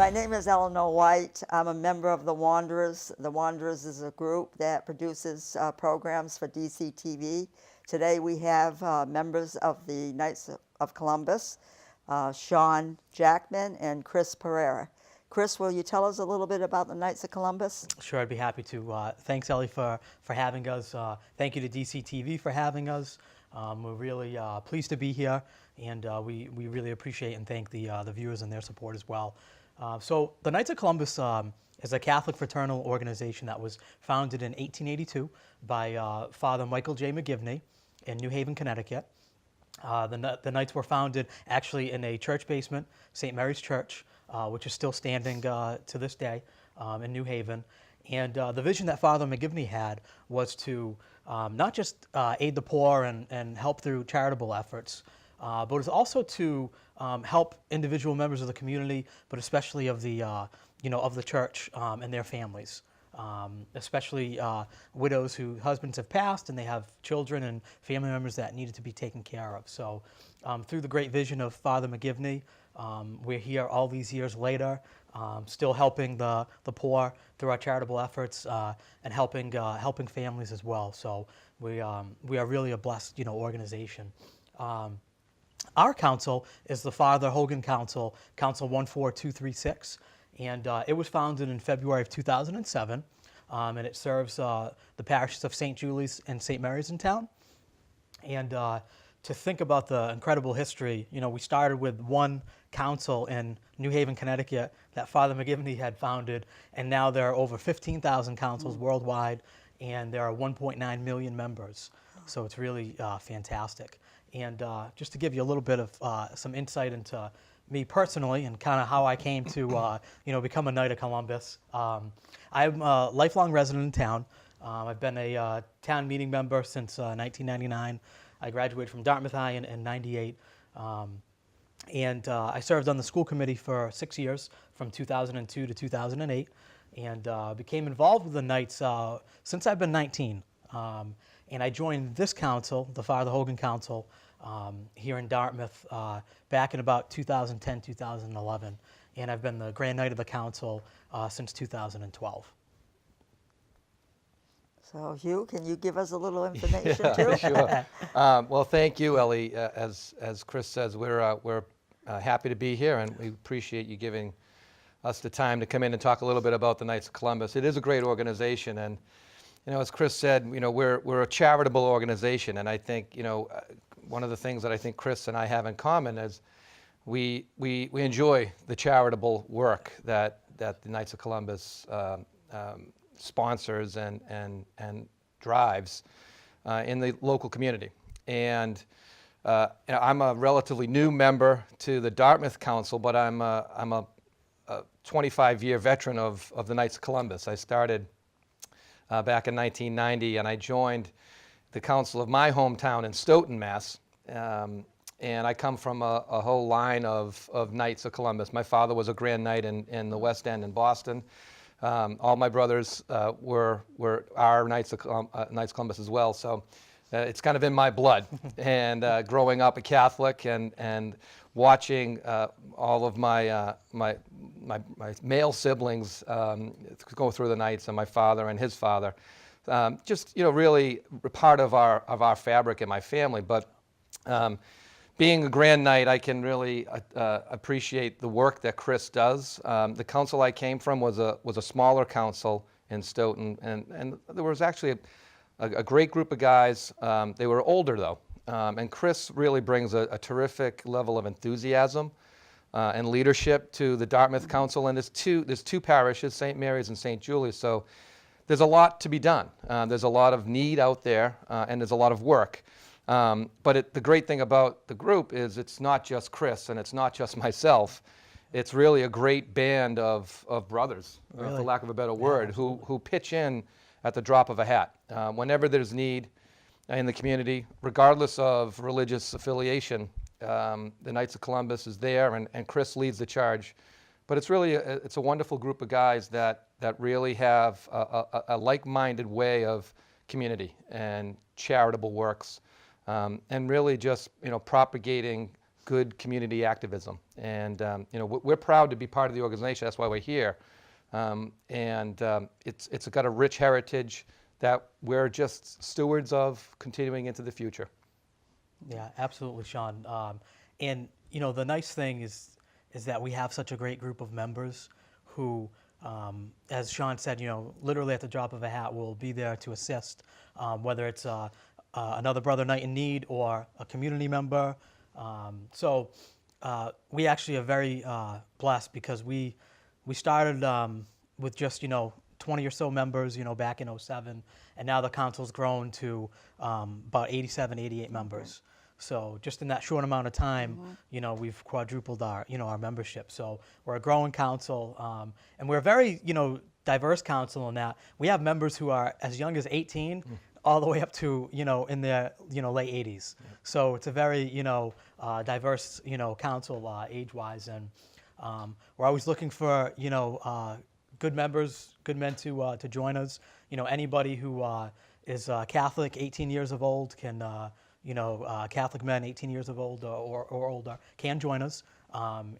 My name is Eleanor White. I'm a member of the Wanderers. The Wanderers is a group that produces programs for DC TV. Today we have members of the Knights of Columbus, Sean Jackman and Chris Pereira. Chris, will you tell us a little bit about the Knights of Columbus? Sure, I'd be happy to. Thanks, Ellie, for having us. Thank you to DC TV for having us. We're really pleased to be here, and we really appreciate and thank the viewers and their support as well. So the Knights of Columbus is a Catholic fraternal organization that was founded in 1882 by Father Michael J. McGivney in New Haven, Connecticut. The Knights were founded actually in a church basement, St. Mary's Church, which is still standing to this day in New Haven. And the vision that Father McGivney had was to not just aid the poor and help through charitable efforts, but it was also to help individual members of the community, but especially of the of the church and their families. Especially widows whose husbands have passed and they have children and family members that needed to be taken care of. So through the great vision of Father McGivney, we're here all these years later, still helping the poor through our charitable efforts and helping families as well. So we are really a blessed organization. Our council is the Father Hogan Council, Council 14236. And it was founded in February of 2007, and it serves the parishes of St. Julie's and St. Mary's in town. And to think about the incredible history, we started with one council in New Haven, Connecticut that Father McGivney had founded, and now there are over 15,000 councils worldwide, and there are 1.9 million members. So it's really fantastic. And just to give you a little bit of some insight into me personally and kind of how I came to become a Knight of Columbus. I'm a lifelong resident in town. I've been a town meeting member since 1999. I graduated from Dartmouth High in 98. And I served on the school committee for 6 years, from 2002 to 2008, and became involved with the Knights since I've been 19. And I joined this council, the Father Hogan Council, here in Dartmouth back in about 2010, 2011. And I've been the Grand Knight of the Council since 2012. So Hugh, can you give us a little information too? Sure. Well, thank you, Ellie. As Chris says, we're happy to be here, and we appreciate you giving us the time to come in and talk a little bit about the Knights of Columbus. It is a great organization, and as Chris said, we're a charitable organization, and I think one of the things that I think Chris and I have in common is we enjoy the charitable work that the Knights of Columbus sponsors and drives in the local community. And I'm a relatively new member to the Dartmouth Council, but I'm a 25-year veteran of the Knights of Columbus. I started back in 1990, and I joined the council of my hometown in Stoughton, Mass. And I come from a whole line of Knights of Columbus. My father was a Grand Knight in the West End in Boston. All my brothers were Knights of Columbus as well. So it's kind of in my blood. And growing up a Catholic and watching all of my male siblings go through the Knights, and my father and his father, just really part of our fabric in my family. But being a Grand Knight, I can really appreciate the work that Chris does. The council I came from was a smaller council in Stoughton, and there was actually a great group of guys. They were older though, and Chris really brings a terrific level of enthusiasm and leadership to the Dartmouth Council. And there's two parishes, St. Mary's and St. Julie's, so there's a lot to be done. There's a lot of need out there, and there's a lot of work. But the great thing about the group is it's not just Chris and it's not just myself. It's really a great band of brothers, Really? for lack of a better word, who pitch in at the drop of a hat. Whenever there's need in the community, regardless of religious affiliation, the Knights of Columbus is there, and Chris leads the charge. But it's really it's a wonderful group of guys that really have a like-minded way of community and charitable works. And really just propagating good community activism. And you know, we're proud to be part of the organization. That's why we're here. It's got a rich heritage that we're just stewards of continuing into the future. Yeah, absolutely, Sean. And you know, the nice thing is that we have such a great group of members who, as Sean said, you know, literally at the drop of a hat, will be there to assist, whether it's another brother knight in need or a community member. So we actually are very blessed because we started with just, you know, 20 or so members, you know, back in '07, and now the council's grown to about 87, 88 members. So just in that short amount of time, you know, we've quadrupled our, you know, our membership. So we're a growing council, and we're a very, you know, diverse council in that we have members who are as young as 18 all the way up to, you know, in their, you know, late 80s. So it's a very, you know, diverse, you know, council age-wise, and we're always looking for, you know, good members, good men to join us. You know, anybody who is Catholic, 18 years of old can, you know, Catholic men 18 years of old or older can join us.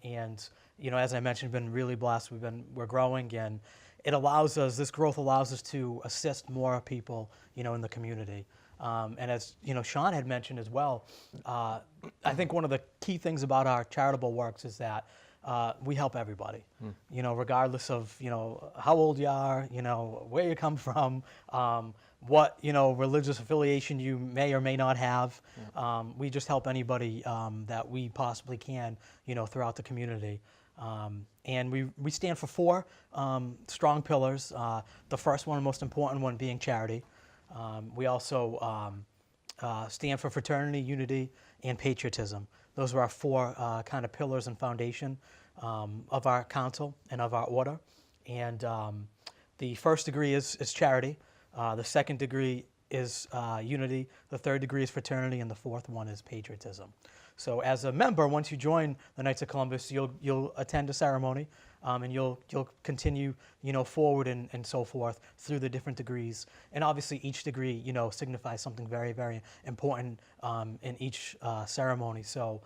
And, you know, as I mentioned, been really blessed. We're growing, and it allows us, this growth allows us to assist more people, you know, in the community. And as, you know, Sean had mentioned as well, I think one of the key things about our charitable works is that we help everybody, you know, regardless of, you know, how old you are, you know, where you come from, what, you know, religious affiliation you may or may not have. We just help anybody that we possibly can, you know, throughout the community. And we stand for four strong pillars. The first one, most important one, being charity. We also stand for fraternity, unity, and patriotism. Those are our four kind of pillars and foundation of our council and of our order. And the first degree is charity. The second degree is unity. The third degree is fraternity, and the fourth one is patriotism. So as a member, once you join the Knights of Columbus, you'll attend a ceremony, and you'll continue, you know, forward and so forth through the different degrees. And obviously, each degree, you know, signifies something very, very important in each ceremony. So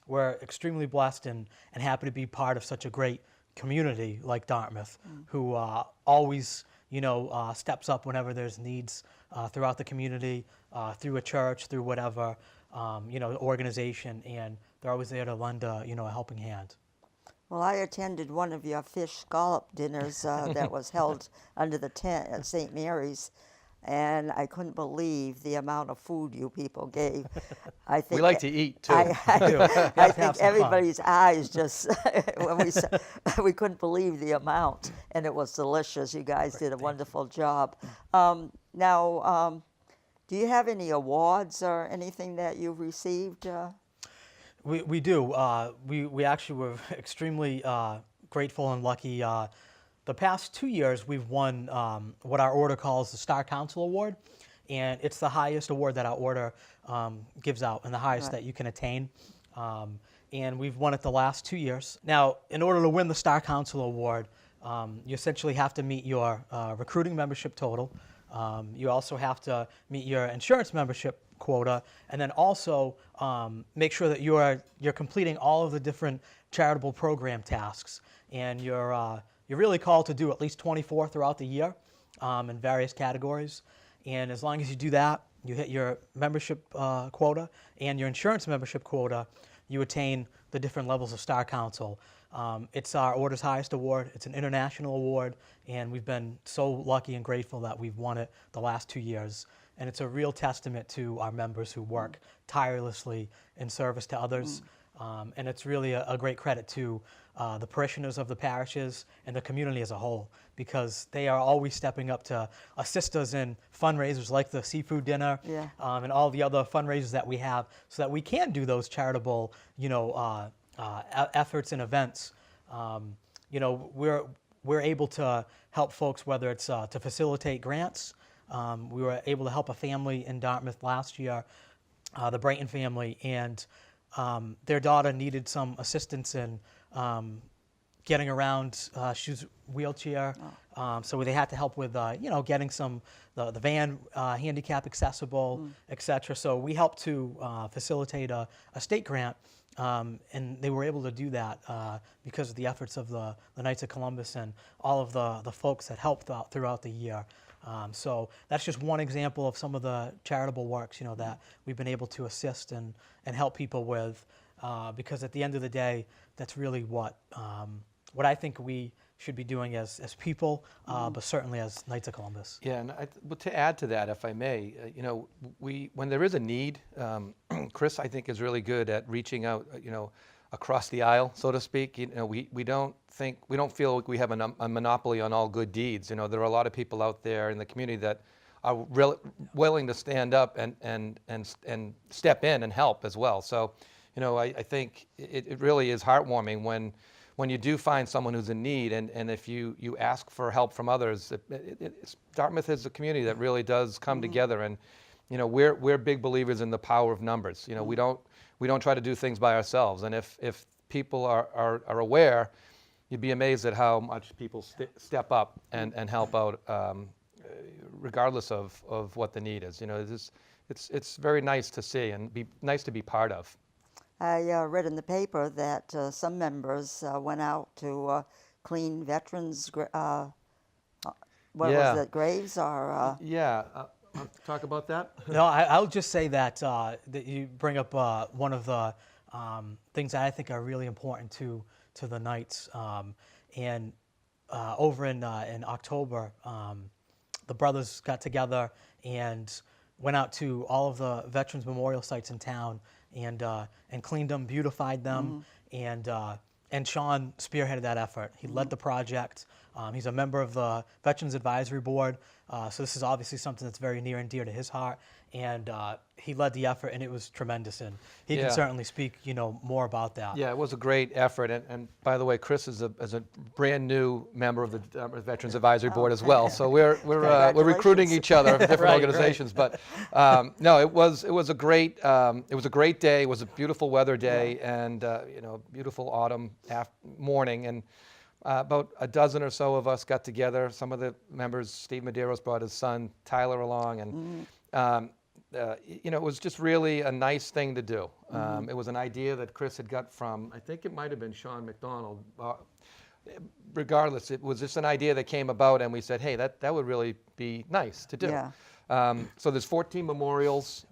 we're extremely blessed and happy to be part of such a great community like Dartmouth, who always, you know, steps up whenever there's needs throughout the community, through a church, through whatever, you know, organization, and they're always there to lend a, you know, a helping hand. Well, I attended one of your fish scallop dinners that was held under the tent at St. Mary's, and I couldn't believe the amount of food you people gave. I think We like to eat, too. I have think some everybody's eyes just, when we couldn't believe the amount, and it was delicious. You guys did a wonderful job. Now, do you have any awards or anything that you've received? We do. We actually were extremely grateful and lucky. The past 2 years, we've won what our order calls the Star Council Award, and it's the highest award that our order gives out and the highest that you can attain. And we've won it the last 2 years. Now, in order to win the Star Council Award, you essentially have to meet your recruiting membership total. You also have to meet your insurance membership quota, and then also make sure that you're completing all of the different charitable program tasks, and you're really called to do at least 24 throughout the year in various categories. And as long as you do that, you hit your membership quota and your insurance membership quota, you attain the different levels of Star Council. It's our order's highest award. It's an international award, and we've been so lucky and grateful that we've won it the last 2 years. And it's a real testament to our members who work tirelessly in service to others. And it's really a great credit to the parishioners of the parishes and the community as a whole, because they are always stepping up to assist us in fundraisers like the seafood dinner and all the other fundraisers that we have, so that we can do those charitable, you know, efforts and events. You know, we're able to help folks, whether it's to facilitate grants. We were able to help a family in Dartmouth last year, the Brighton family, and their daughter needed some assistance in getting around. She's wheelchair So they had to help with, getting the van handicap accessible, et cetera. So we helped to facilitate a state grant, and they were able to do that because of the efforts of the Knights of Columbus and all of the folks that helped out throughout the year. So that's just one example of some of the charitable works, that we've been able to assist and help people with, because at the end of the day, that's really what I think we should be doing as people, but certainly as Knights of Columbus. Yeah, and but to add to that, if I may, when there is a need, Chris, I think, is really good at reaching out, across the aisle, so to speak. We don't feel like we have a monopoly on all good deeds. There are a lot of people out there in the community that are willing to stand up and step in and help as well. So, I think it really is heartwarming when you do find someone who's in need, and if you ask for help from others. Dartmouth is a community that really does come together, and we're big believers in the power of numbers. We don't try to do things by ourselves, and if people are aware, you'd be amazed at how much people step up and help out, regardless of what the need is. It's very nice to see and be nice to be part of. I read in the paper that some members went out to clean veterans' was it, graves or? Yeah, talk about that. No, I'll just say that you bring up one of the things that I think are really important to the Knights. And over in October, the brothers got together and went out to all of the veterans memorial sites in town and cleaned them, beautified them, and Sean spearheaded that effort. He led the project. He's a member of the Veterans Advisory Board, so this is obviously something that's very near and dear to his heart. And he led the effort, and it was tremendous. And he can certainly speak, more about that. Yeah, it was a great effort. And by the way, Chris is a brand new member of the Veterans Advisory Board as well. So we're recruiting each other from different organizations. Right. But no, it was a great day. It was a beautiful weather day, and beautiful autumn morning. And about a dozen or so of us got together. Some of the members, Steve Medeiros brought his son Tyler along, and it was just really a nice thing to do. It was an idea that Chris had got from, I think it might have been Sean McDonald. Regardless, it was just an idea that came about, and we said, hey, that would really be nice to do. Yeah. So there's 14 memorials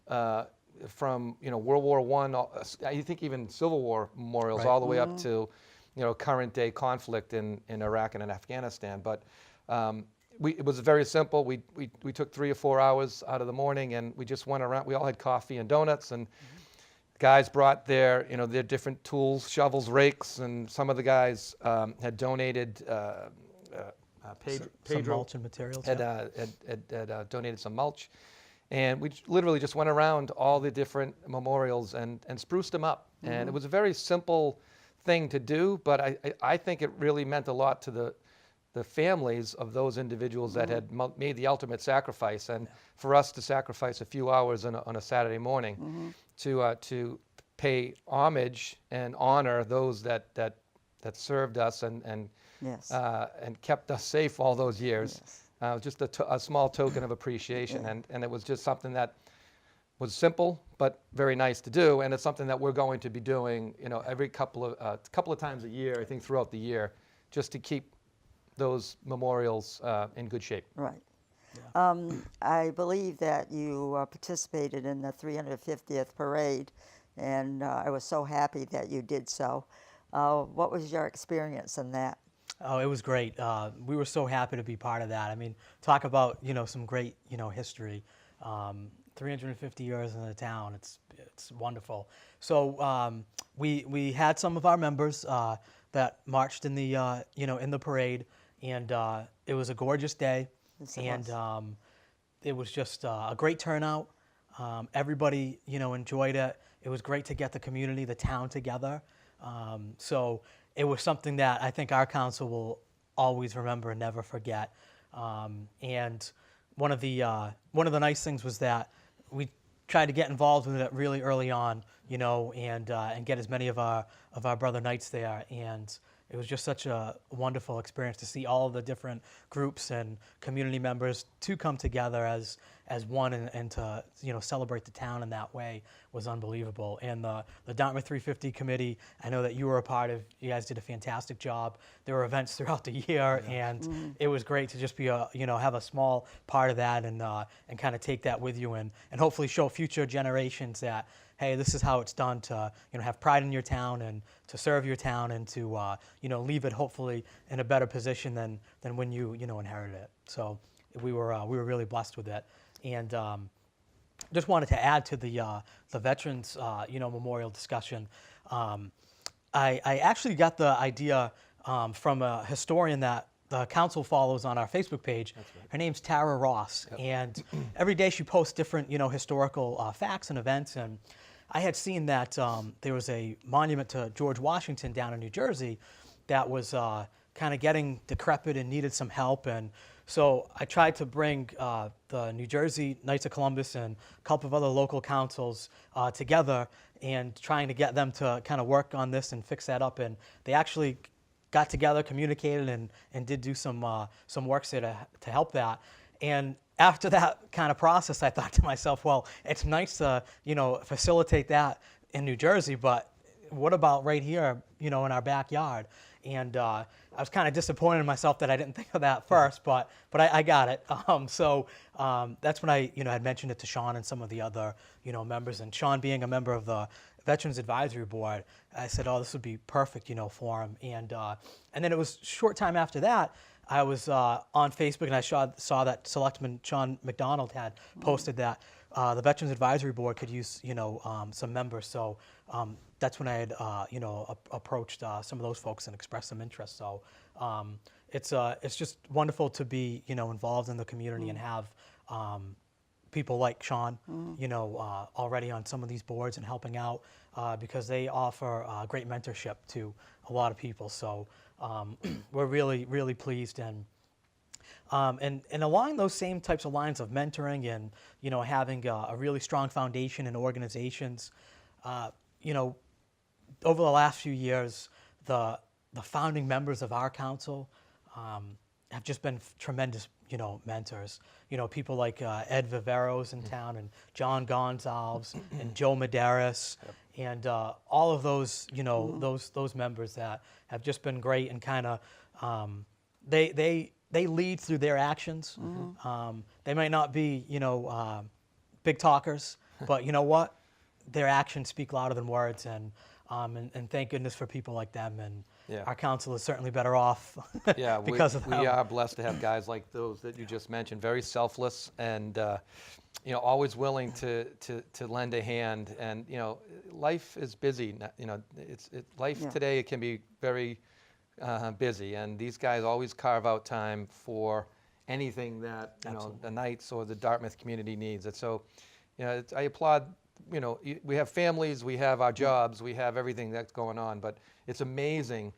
from World War I think even Civil War memorials, right, all the way up to current day conflict in Iraq and in Afghanistan. But it was very simple. We took 3 or 4 hours out of the morning, and we just went around. We all had coffee and donuts, and guys brought their different tools, shovels, rakes, and some of the guys had donated some mulch and materials. Had donated some mulch, and we literally just went around all the different memorials and spruced them up. And it was a very simple thing to do, but I think it really meant a lot to the families of those individuals that had made the ultimate sacrifice, and for us to sacrifice a few hours on a Saturday morning to pay homage and honor those that served us and kept us safe all those years. Just a small token of appreciation, and it was just something that was simple but very nice to do, and it's something that we're going to be doing every couple of times a year, I think, throughout the year, just to keep those memorials in good shape. Right. Yeah. I believe that you participated in the 350th parade, and I was so happy that you did so. What was your experience in that? Oh, it was great. We were so happy to be part of that. I mean, talk about some great history. 350 years in the town. It's wonderful. So we had some of our members that marched in the in the parade, and it was a gorgeous day, and it was just a great turnout. Everybody enjoyed it. It was great to get the community, the town together. So it was something that I think our council will always remember and never forget. And one of the nice things was that we tried to get involved with it really early on, and get as many of our brother Knights there. And it was just such a wonderful experience to see all of the different groups and community members to come together as one and to celebrate the town in that way was unbelievable. And the Dartmouth 350 committee, I know that you were a part of. You guys did a fantastic job. There were events throughout the year, and it was great to just be have a small part of that and kind of take that with you and hopefully show future generations that, hey, this is how it's done to have pride in your town and to serve your town and to leave it hopefully in a better position than when you inherited it. So we were really blessed with it, and just wanted to add to the veterans memorial discussion. I actually got the idea from a historian that the council follows on our Facebook page. That's right. Her name's Tara Ross, and every day she posts different historical facts and events. And I had seen that there was a monument to George Washington down in New Jersey that was kind of getting decrepit and needed some help. And so I tried to bring the New Jersey Knights of Columbus and a couple of other local councils together and trying to get them to kind of work on this and fix that up. And they actually got together, communicated, and did do some work there to help that. And after that kind of process, I thought to myself, well, it's nice to facilitate that in New Jersey, but what about right here, in our backyard? And I was kind of disappointed in myself that I didn't think of that first, but I got it. So that's when I had mentioned it to Sean and some of the other members, and Sean being a member of the Veterans Advisory Board, I said, oh, this would be perfect, for him. And then it was a short time after that, I was on Facebook and I saw that Selectman Sean McDonald had posted that the Veterans Advisory Board could use, some members. So that's when I had, approached some of those folks and expressed some interest. So it's just wonderful to be, involved in the community and have people like Sean, already on some of these boards and helping out because they offer great mentorship to a lot of people. So we're really, really pleased. And along those same types of lines of mentoring and, having a really strong foundation in organizations, over the last few years, the founding members of our council have just been tremendous, mentors. People like Ed Viveros in town and John Gonzalez and Joe Medeiros and all of those, those members that have just been great and kind of they lead through their actions. They might not be, big talkers, but you know what? Their actions speak louder than words, and thank goodness for people like them. And our council is certainly better off because of them. We are blessed to have guys like those that you just mentioned, very selfless and always willing to lend a hand. And life is busy. Life today, it can be very busy, and these guys always carve out time for anything that the Knights or the Dartmouth community needs. And so, I applaud. We have families, we have our jobs, we have everything that's going on, but it's amazing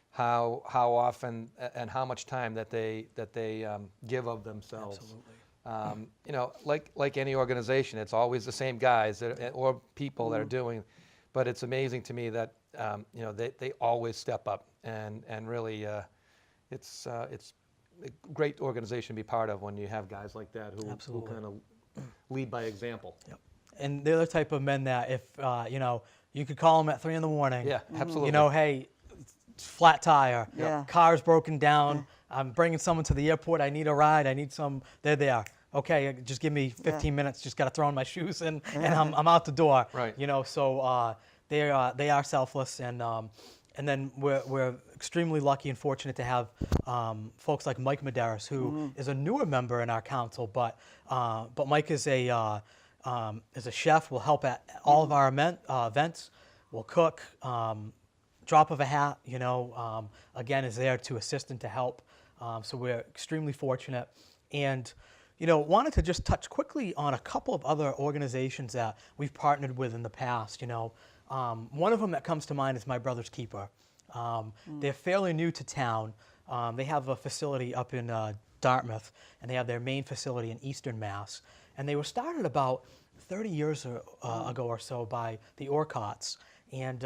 how often and how much time that they give of themselves. Absolutely. Like any organization, it's always the same guys or people that are doing, but it's amazing to me that they always step up and really it's a great organization to be part of when you have guys like that who kind of lead by example. Yep. And they're the type of men that if, you could call them at 3 a.m. Yeah, absolutely. Hey, flat tire, Yeah. car's broken down, I'm bringing someone to the airport, I need a ride, I need some, they're there. Okay, just give me 15 minutes, just got to throw on my shoes and I'm out the door. Right. So they are selfless, and then we're extremely lucky and fortunate to have folks like Mike Medeiros, who is a newer member in our council, but Mike is a chef, will help at all of our events, will cook, drop of a hat, again, is there to assist and to help. So we're extremely fortunate. And, wanted to just touch quickly on a couple of other organizations that we've partnered with in the past. One of them that comes to mind is My Brother's Keeper. They're fairly new to town. They have a facility up in Dartmouth, and they have their main facility in Eastern Mass. And they were started about 30 years ago or so by the Orcotts. And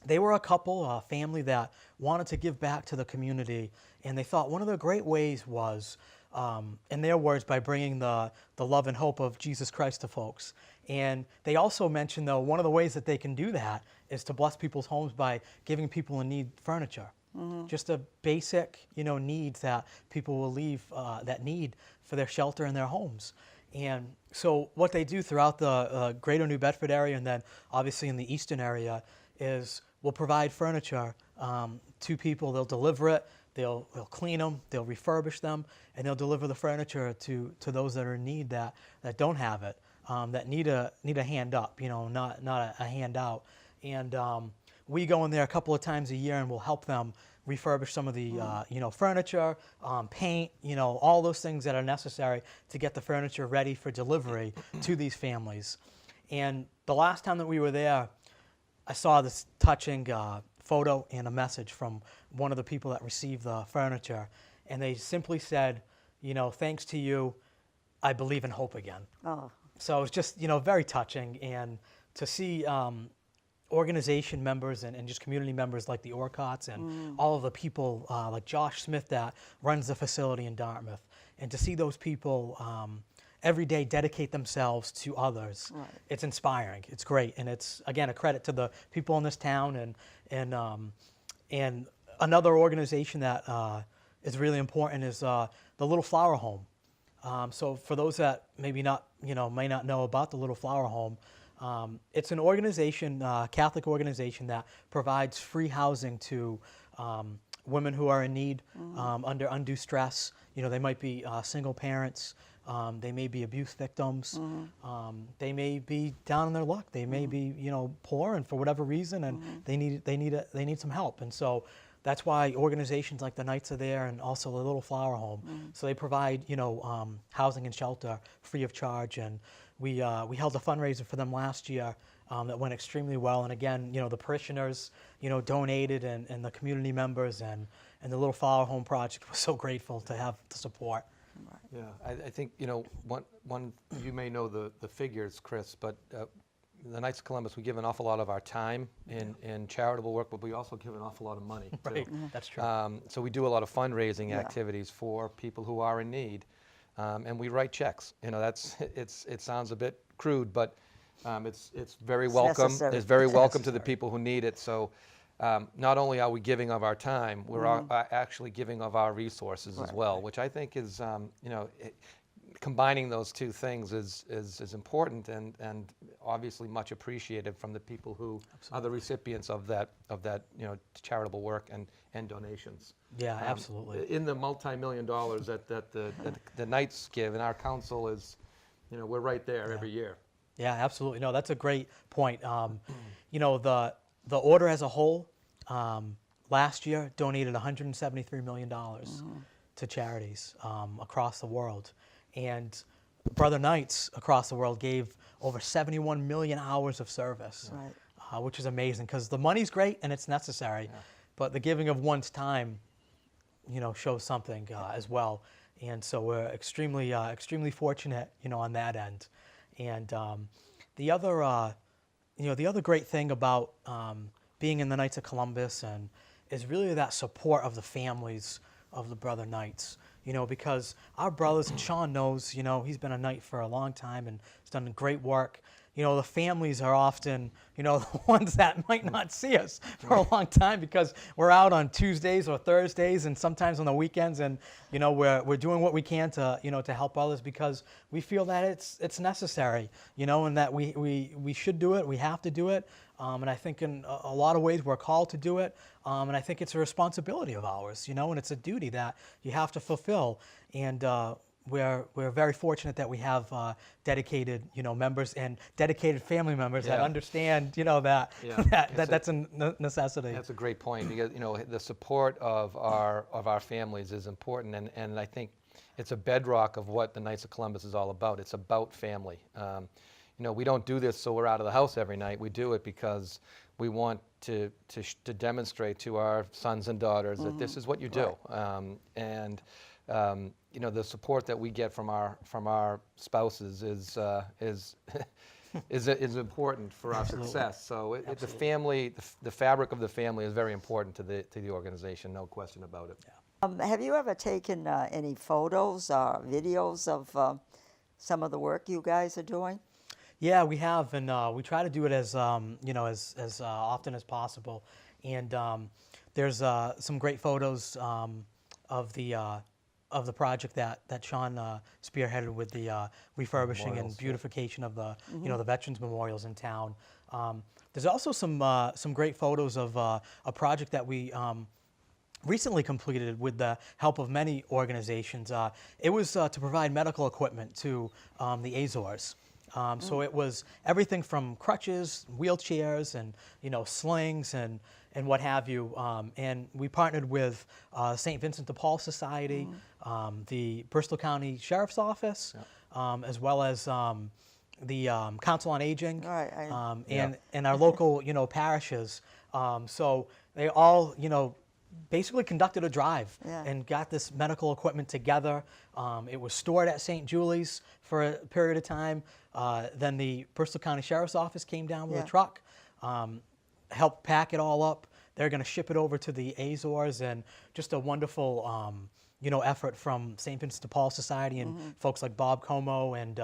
they were a couple, a family that wanted to give back to the community, and they thought one of the great ways was, in their words, by bringing the love and hope of Jesus Christ to folks. And they also mentioned, though, one of the ways that they can do that is to bless people's homes by giving people in need furniture. Just a basic, needs that people will leave that need for their shelter in their homes. And so what they do throughout the greater New Bedford area, and then obviously in the eastern area, is we'll provide furniture to people. They'll deliver it, they'll clean them, they'll refurbish them, and they'll deliver the furniture to those that are in need that don't have it, that need a hand up, not a handout. And we go in there a couple of times a year and we'll help them refurbish some of the furniture, paint, all those things that are necessary to get the furniture ready for delivery to these families. And the last time that we were there, I saw this touching photo and a message from one of the people that received the furniture, and they simply said, thanks to you, I believe in hope again. Oh, So it's just, very touching, and to see organization members and just community members like the Orcotts and all of the people like Josh Smith that runs the facility in Dartmouth, and to see those people every day dedicate themselves to others. Right. It's inspiring. It's great, and it's again a credit to the people in this town and another organization that is really important is the Little Flower Home. So for those that maybe not may not know about the Little Flower Home, it's an organization, Catholic organization that provides free housing to women who are in need under undue stress. They might be single parents. They may be abuse victims. They may be down on their luck. They may be, poor, and for whatever reason, and they need some help. And so that's why organizations like the Knights are there, and also the Little Flower Home. So they provide, housing and shelter free of charge. And we held a fundraiser for them last year that went extremely well. And again, the parishioners, donated, and the community members and the Little Flower Home Project was so grateful to have the support. Yeah, I think, one you may know the figures, Chris, but the Knights of Columbus, we give an awful lot of our time in charitable work, but we also give an awful lot of money, too. Right, that's true. So we do a lot of fundraising activities for people who are in need, and we write checks. It sounds a bit crude, but it's very welcome. necessary. It's very It's welcome to the necessary. people who need it. So not only are we giving of our time, we're actually giving of our resources as well, which I think is, combining those two things is important and obviously much appreciated from the people who are the recipients of that charitable work and donations. Yeah, absolutely. In the multi-million dollars that the Knights give, and our council is, we're right there every year. Yeah, absolutely. No, that's a great point. The order as a whole last year donated $173 million to charities across the world. And Brother Knights across the world gave over 71 million hours of service, which is amazing because the money's great and it's necessary, but the giving of one's time, shows something as well. And so we're extremely fortunate, on that end. And the other great thing about being in the Knights of Columbus is really that support of the families of the Brother Knights. Because our brothers, and Sean knows, he's been a Knight for a long time and has done great work. The families are often, the ones that might not see us for a long time because we're out on Tuesdays or Thursdays and sometimes on the weekends, and we're doing what we can to to help others because we feel that it's necessary, and that we should do it, we have to do it, and I think in a lot of ways we're called to do it, and I think it's a responsibility of ours, and it's a duty that you have to fulfill, and we're very fortunate that we have dedicated members and dedicated family members that understand that's a necessity. That's a great point because the support of our families is important, and I think it's a bedrock of what the Knights of Columbus is all about. It's about family. We don't do this so we're out of the house every night. We do it because we want to demonstrate to our sons and daughters that this is what you do, and the support that we get from our spouses is is important for our success. So the family, the fabric of the family is very important to the organization, no question about it. Have you ever taken any photos or videos of some of the work you guys are doing? Yeah, we have, and we try to do it as as often as possible. And there's some great photos of the project that Sean spearheaded with the refurbishing and beautification of the the veterans memorials in town. There's also some great photos of a project that we recently completed with the help of many organizations. It was to provide medical equipment to the Azores. So it was everything from crutches, wheelchairs, and slings and what have you. And we partnered with St. Vincent de Paul Society, the Bristol County Sheriff's Office, as well as the Council on Aging, and our local parishes. So they all basically conducted a drive and got this medical equipment together. It was stored at St. Julie's for a period of time. Then the Bristol County Sheriff's Office came down with a truck, helped pack it all up. They're going to ship it over to the Azores, and just a wonderful effort from St. Vincent de Paul Society and folks like Bob Como, and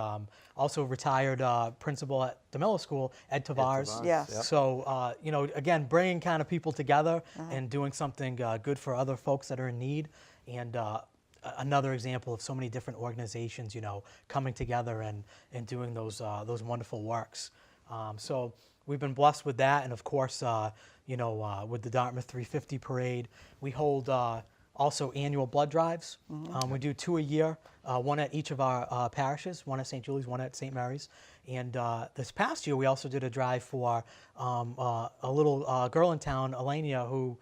also retired principal at DeMello School, Ed Tavares. Yes. Yep. So, again, bringing kind of people together and doing something good for other folks that are in need. And another example of so many different organizations, coming together and doing those wonderful works. So we've been blessed with that. And of course, with the Dartmouth 350 parade, we hold also annual blood drives. We do 2 a year, one at each of our parishes, one at St. Julie's, one at St. Mary's. And this past year, we also did a drive for a little girl in town, Elenia, who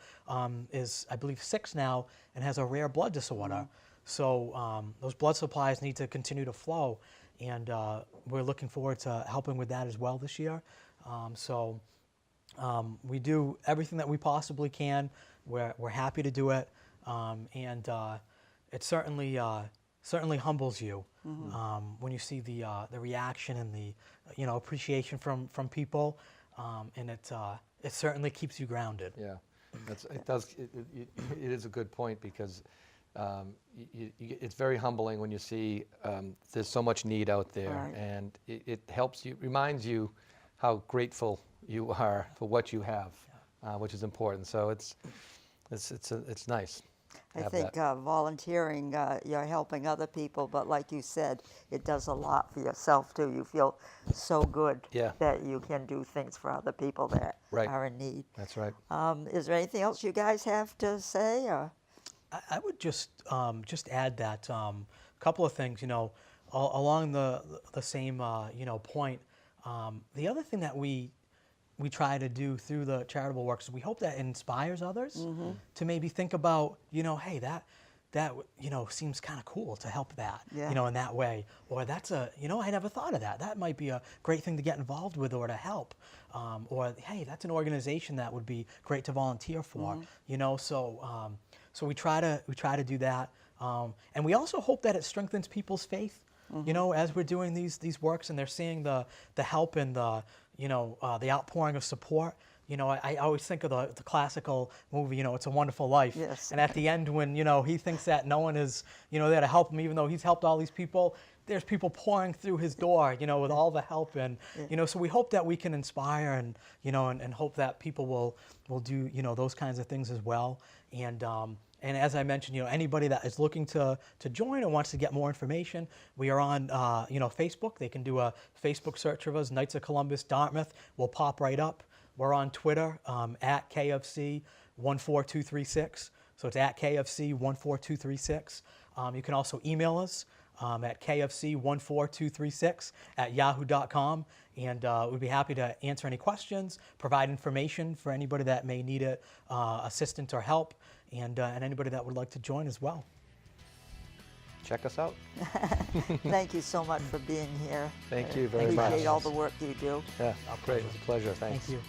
is, I believe, 6 now and has a rare blood disorder. So those blood supplies need to continue to flow. And we're looking forward to helping with that as well this year. We do everything that we possibly can. We're happy to do it. And it certainly humbles you when you see the reaction and the appreciation from people, and it certainly keeps you grounded. Yeah, it is a good point, because it's very humbling when you see there's so much need out there, and it helps you, reminds you how grateful you are for what you have, which is important. So it's nice. I think volunteering, you're helping other people, but like you said, it does a lot for yourself too. You feel so good that you can do things for other people that are in need. That's right. Is there anything else you guys have to say? Or? I would just add that a couple of things, along the same point. The other thing that we try to do through the charitable works, we hope that inspires others to maybe think about, hey, that seems kind of cool to help that, in that way. Or that's I never thought of that. That might be a great thing to get involved with or to help. Or, hey, that's an organization that would be great to volunteer for, So we try to do that. And we also hope that it strengthens people's faith, as we're doing these works, and they're seeing the help and the outpouring of support. I always think of the classical movie, It's a Wonderful Life. Yes. And at the end, when, he thinks that no one is, there to help him, even though he's helped all these people, there's people pouring through his door, with all the help. And, so we hope that we can inspire and, and hope that people will do, those kinds of things as well. And as I mentioned, anybody that is looking to join or wants to get more information, we are on, Facebook. They can do a Facebook search of us, Knights of Columbus, Dartmouth. We'll pop right up. We're on Twitter, at KFC 14236. So it's at KFC 14236. You can also email us at KFC14236@yahoo.com. And we'd be happy to answer any questions, provide information for anybody that may need it, assistance or help, and anybody that would like to join as well. Check us out. Thank you so much for being here. Thank you very much. Appreciate all the work you do. Yeah, great. It was a pleasure. Thanks. Thank you.